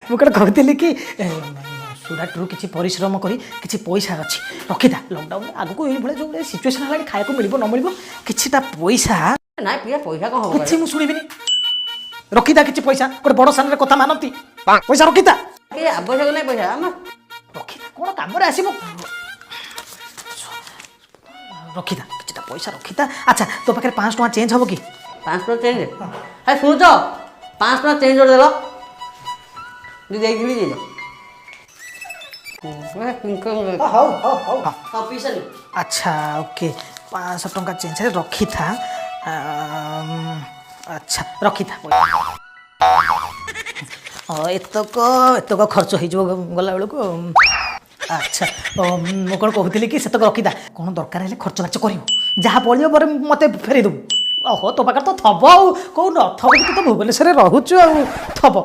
ମୁଁ କ'ଣ କହୁଥିଲି କି ସୁରାଟରୁ କିଛି ପରିଶ୍ରମ କରି କିଛି ପଇସା ଅଛି ରଖିଥା ଲକଡାଉନ ଆଗକୁ ଏଇଭଳିଆ ଯେଉଁ ସିଚୁଏସନ୍ ହେଲାଣି ଖାଇବାକୁ ମିଳିବ ନ ମିଳିବ କିଛିଟା ପଇସା ନାଇଁ ପିଲା ପଇସା କ'ଣ ହବ କିଛି ମୁଁ ଶୁଣିବିନି ରଖିଥା କିଛି ପଇସା ଗୋଟେ ବଡ଼ ସାନରେ କଥା ମାନନ୍ତି ପଇସା ରଖିଥା କି ଆବଶ୍ୟକ ନାହିଁ ପଇସା ଆମ ରଖିଥା କ'ଣ କାମରେ ଆସିବ ରଖିଥା କିଛିଟା ପଇସା ରଖିଥା ଆଚ୍ଛା ତୋ ପାଖରେ 500 ଟଙ୍କା ଚେଞ୍ଜ ହେବ କି 500 ଚେଞ୍ଜ ହେ ଶୁଣୁଛ 500 ଚେଞ୍ଜ କରିଦେଲ ଦେଇଥିଲି ଦେଇଦ ହଉ ହଉ ହଉ ଆଚ୍ଛା ଓକେ 500 ଟଙ୍କା ଚେଞ୍ଜ ରଖିଥା ଆଚ୍ଛା ରଖିଥା ଏତକ ଖର୍ଚ୍ଚ ହେଇଯିବ ଗଲାବେଳକୁ ଆଚ୍ଛା ମୁଁ କ'ଣ କହୁଥିଲି କି ସେତକ ରଖିଥା କ'ଣ ଦରକାର ହେଲେ ଖର୍ଚ୍ଚ ବାର୍ଚ୍ଚ କରିବ ଯାହା ପଡ଼ିବ ପରେ ମୋତେ ଫେରେଇ ଦେବୁ ଓହୋ ତୋ ପାଖରେ ତ ଥବ ଆଉ କେଉଁ ନଥବ କି ତୁ ତ ଭୁବନେଶ୍ୱରରେ ରହୁଛୁ ଆଉ ଥବ